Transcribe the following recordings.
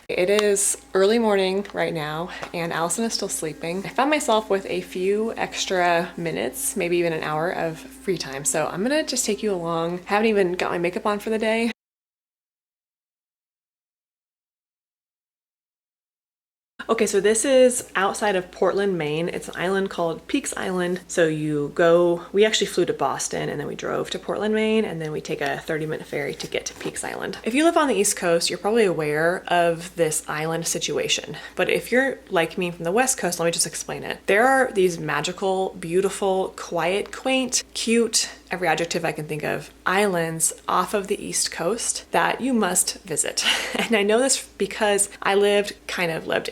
It is early morning right now and Allison is still sleeping. I found myself with a few extra minutes, maybe even an hour of free time. So I'm gonna just take you along. Haven't even got my makeup on for the day. Okay, so this is outside of Portland, Maine. It's an island called Peaks Island. So we actually flew to Boston and then we drove to Portland, Maine, and then we take a 30-minute ferry to get to Peaks Island. If you live on the East Coast, you're probably aware of this island situation. But if you're like me from the West Coast, let me just explain it. There are these magical, beautiful, quiet, quaint, cute, every adjective I can think of, islands off of the East Coast that you must visit. And I know this because I lived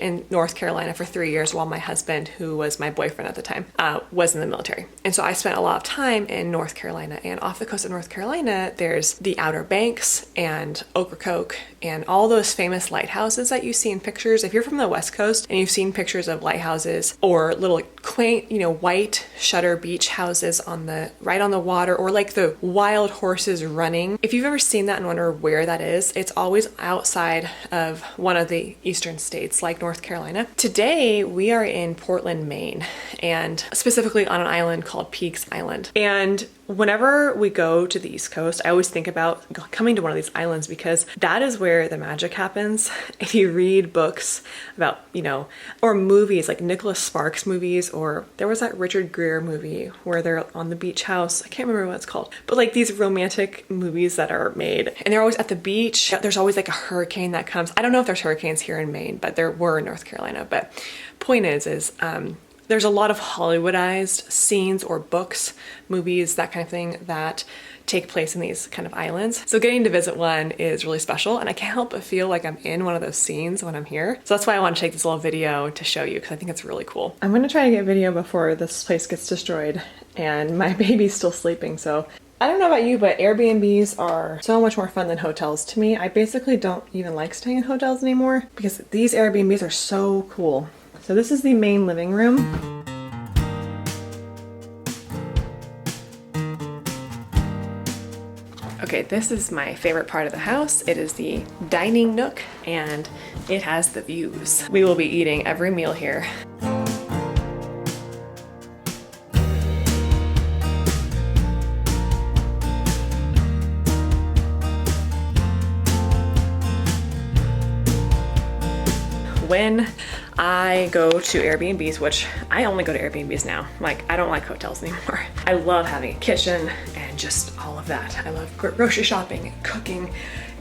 in North Carolina for 3 years while my husband, who was my boyfriend at the time, was in the military. And so I spent a lot of time in North Carolina, and off the coast of North Carolina, there's the Outer Banks and Ocracoke and all those famous lighthouses that you see in pictures. If you're from the West Coast and you've seen pictures of lighthouses or little quaint, white shutter beach houses right on the water, or like the wild horses running. If you've ever seen that and wonder where that is, it's always outside of one of the eastern states like North Carolina. Today we are in Portland, Maine, and specifically on an island called Peaks Island. And whenever we go to the East Coast, I always think about coming to one of these islands because that is where the magic happens. If you read books about, or movies like Nicholas Sparks movies, or there was that Richard Gere movie where they're on the beach house. I can't remember what it's called, but like these romantic movies that are made and they're always at the beach. There's always like a hurricane that comes. I don't know if there's hurricanes here in Maine, but there were in North Carolina. But point is there's a lot of Hollywoodized scenes or books, movies, that kind of thing that take place in these kind of islands. So getting to visit one is really special, and I can't help but feel like I'm in one of those scenes when I'm here. So that's why I want to take this little video to show you, because I think it's really cool. I'm gonna try to get video before this place gets destroyed, and my baby's still sleeping, so I don't know about you, but Airbnbs are so much more fun than hotels to me. I basically don't even like staying in hotels anymore because these Airbnbs are so cool. So this is the main living room. Okay, this is my favorite part of the house. It is the dining nook and it has the views. We will be eating every meal here. When I go to Airbnbs, which I only go to Airbnbs now, like I don't like hotels anymore. I love having a kitchen and just all of that. I love grocery shopping and cooking,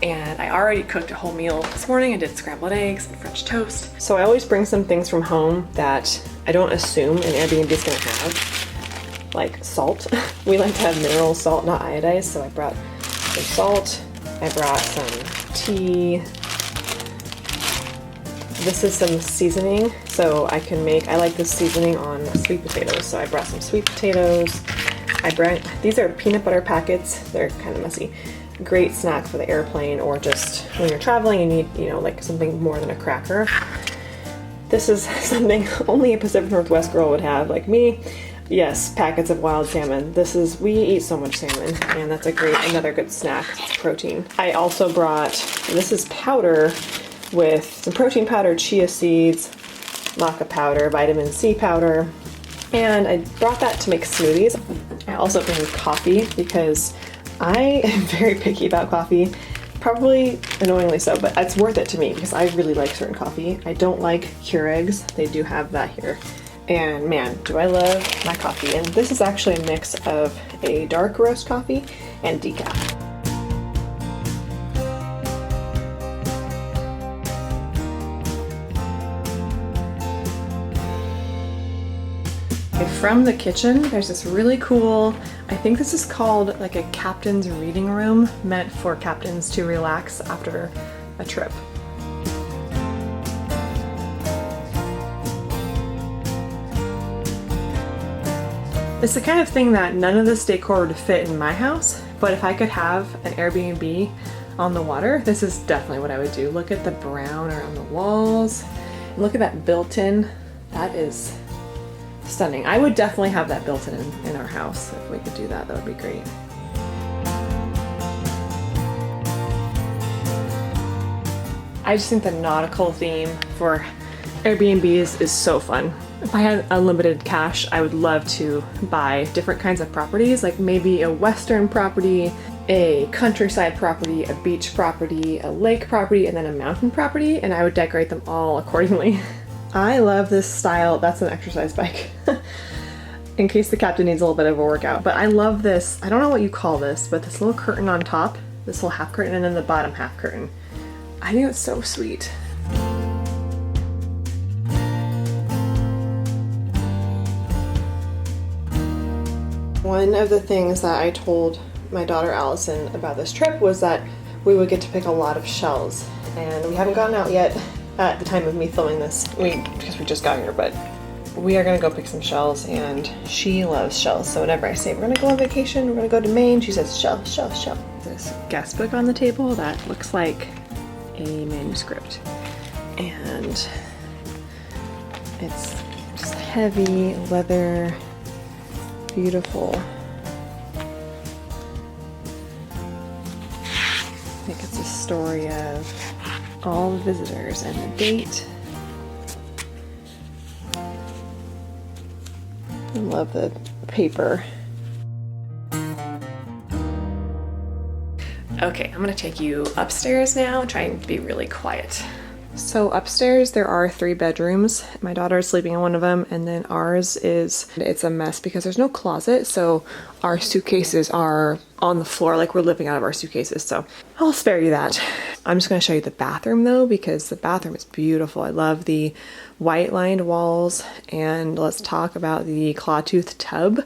and I already cooked a whole meal this morning. I did scrambled eggs and French toast. So I always bring some things from home that I don't assume an Airbnb is gonna have, like salt. We like to have mineral salt, not iodized, so I brought some salt, I brought some tea. This is some seasoning, so I like this seasoning on sweet potatoes. So I brought some sweet potatoes. These are peanut butter packets. They're kind of messy. Great snack for the airplane, or just when you're traveling and you need, like something more than a cracker. This is something only a Pacific Northwest girl would have, like me. Yes, packets of wild salmon. We eat so much salmon, and that's another good snack. It's protein. I also brought, this is powder, with some protein powder, chia seeds, maca powder, vitamin C powder, and I brought that to make smoothies. I also bring coffee because I am very picky about coffee, probably annoyingly so, but it's worth it to me because I really like certain coffee. I don't like Keurigs. They do have that here. And man, do I love my coffee. And this is actually a mix of a dark roast coffee and decaf. From the kitchen, there's this really cool, I think this is called like a captain's reading room, meant for captains to relax after a trip. It's the kind of thing that none of this decor would fit in my house, but if I could have an Airbnb on the water, this is definitely what I would do. Look at the brown around the walls. Look at that built-in. That is stunning. I would definitely have that built in our house. If we could do that, that would be great. I just think the nautical theme for Airbnbs is so fun. If I had unlimited cash, I would love to buy different kinds of properties, like maybe a western property, a countryside property, a beach property, a lake property, and then a mountain property, and I would decorate them all accordingly. I love this style. That's an exercise bike. In case the captain needs a little bit of a workout. But I love this, I don't know what you call this, but this little curtain on top, this little half curtain, and then the bottom half curtain. I think it's so sweet. One of the things that I told my daughter Allison about this trip was that we would get to pick a lot of shells, and we haven't gotten out yet at the time of me filming this, because we just got here, but we are gonna go pick some shells, and she loves shells, so whenever I say we're gonna go on vacation, we're gonna go to Maine, she says shell, shell, shell. This guest book on the table that looks like a manuscript, and it's just heavy leather, beautiful. I think it's a story of all the visitors and the date. I love the paper. Okay, I'm gonna take you upstairs now, try and be really quiet. So upstairs there are 3 bedrooms. My daughter's sleeping in one of them, and then ours it's a mess because there's no closet, so our suitcases are on the floor like we're living out of our suitcases, so I'll spare you that. I'm just gonna show you the bathroom though, because the bathroom is beautiful. I love the white lined walls, and let's talk about the clawtooth tub.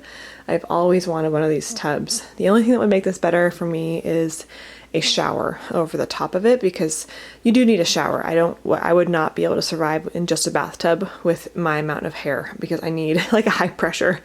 I've always wanted one of these tubs. The only thing that would make this better for me is a shower over the top of it, because you do need a shower. I would not be able to survive in just a bathtub with my amount of hair, because I need like a high pressure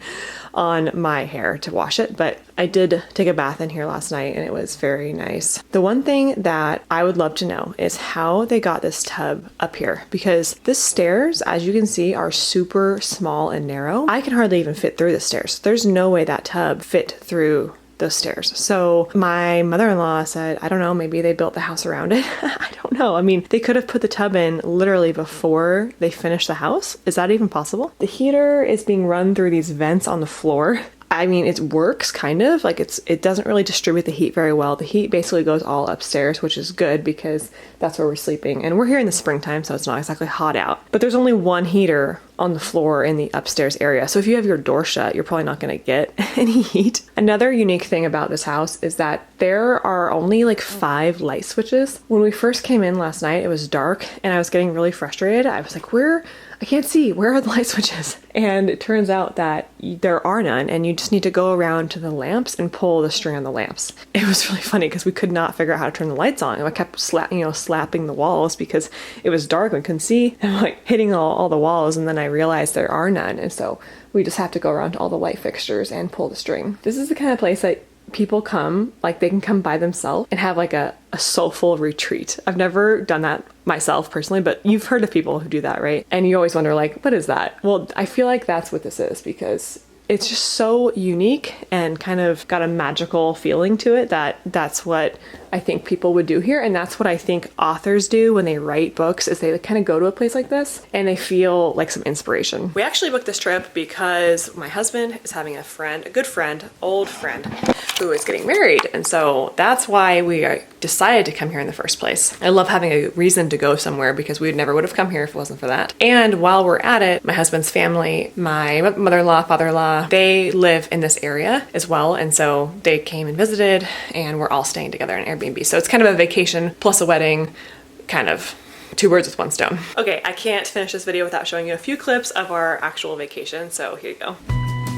on my hair to wash it. But I did take a bath in here last night and it was very nice. The one thing that I would love to know is how they got this tub up here, because the stairs, as you can see, are super small and narrow. I can hardly even fit through the stairs. There's no way that tub fit through those stairs. So my mother-in-law said, I don't know, maybe they built the house around it. I don't know. I mean, they could have put the tub in literally before they finished the house. Is that even possible? The heater is being run through these vents on the floor. I mean, it works kind of, like it doesn't really distribute the heat very well. The heat basically goes all upstairs, which is good because that's where we're sleeping. And we're here in the springtime, so it's not exactly hot out. But there's only one heater on the floor in the upstairs area. So if you have your door shut, you're probably not gonna get any heat. Another unique thing about this house is that there are only like 5 light switches. When we first came in last night, it was dark and I was getting really frustrated. I was like, I can't see, where are the light switches? And it turns out that there are none, and you just need to go around to the lamps and pull the string on the lamps. It was really funny because we could not figure out how to turn the lights on. And I kept slapping the walls because it was dark and couldn't see. And I'm like hitting all the walls, and then I realized there are none. And so we just have to go around to all the light fixtures and pull the string. This is the kind of place that people come, like they can come by themselves and have like a soulful retreat. I've never done that myself personally, but you've heard of people who do that, right? And you always wonder like, what is that? Well, I feel like that's what this is, because it's just so unique and kind of got a magical feeling to it that's what I think people would do here. And that's what I think authors do when they write books, is they kind of go to a place like this and they feel like some inspiration. We actually booked this trip because my husband is having a good friend, old friend, who is getting married. And so that's why we decided to come here in the first place. I love having a reason to go somewhere because we never would have come here if it wasn't for that. And while we're at it, my husband's family, my mother-in-law, father-in-law, they live in this area as well. And so they came and visited, and we're all staying together in Airbnb. So it's kind of a vacation plus a wedding, kind of 2 birds with 1 stone. Okay, I can't finish this video without showing you a few clips of our actual vacation. So here you go.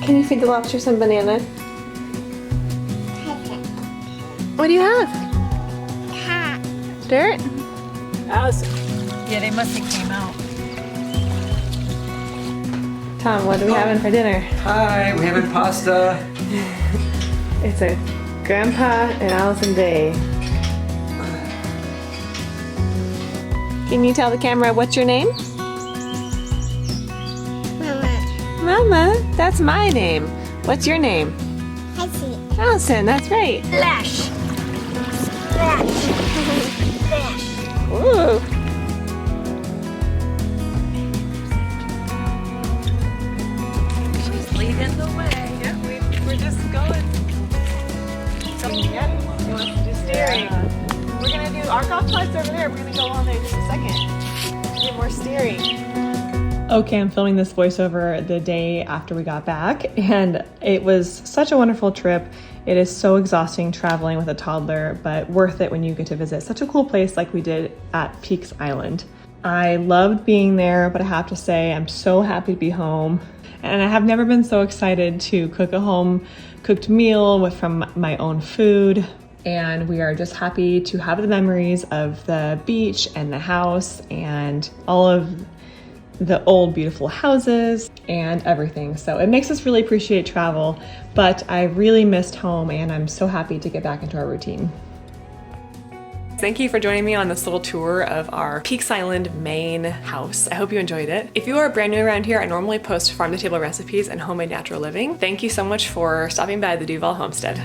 Can you feed the lobster some banana? What do you have? Cat. Dirt? Allison. Yeah, they must have came out. Tom, what are we having for dinner? Hi, we're having pasta. It's a Grandpa and Allison Day. Can you tell the camera what's your name? Mama. Mama, that's my name. What's your name? Hezzy. Allison, that's right. Flash. Flash. Flash. Ooh. leading the way. Yeah, we're just going. Yeah, he wants to do steering. We're gonna do our golf cart's over there. We're gonna go on there in just a second. Get more steering. Okay, I'm filming this voiceover the day after we got back, and it was such a wonderful trip. It is so exhausting traveling with a toddler, but worth it when you get to visit such a cool place like we did at Peaks Island. I loved being there, but I have to say I'm so happy to be home. And I have never been so excited to cook a home cooked meal from my own food. And we are just happy to have the memories of the beach and the house and all of the old beautiful houses and everything. So it makes us really appreciate travel, but I really missed home and I'm so happy to get back into our routine. Thank you for joining me on this little tour of our Peaks Island, Maine house. I hope you enjoyed it. If you are brand new around here, I normally post farm-to-table recipes and homemade natural living. Thank you so much for stopping by the Duvall Homestead.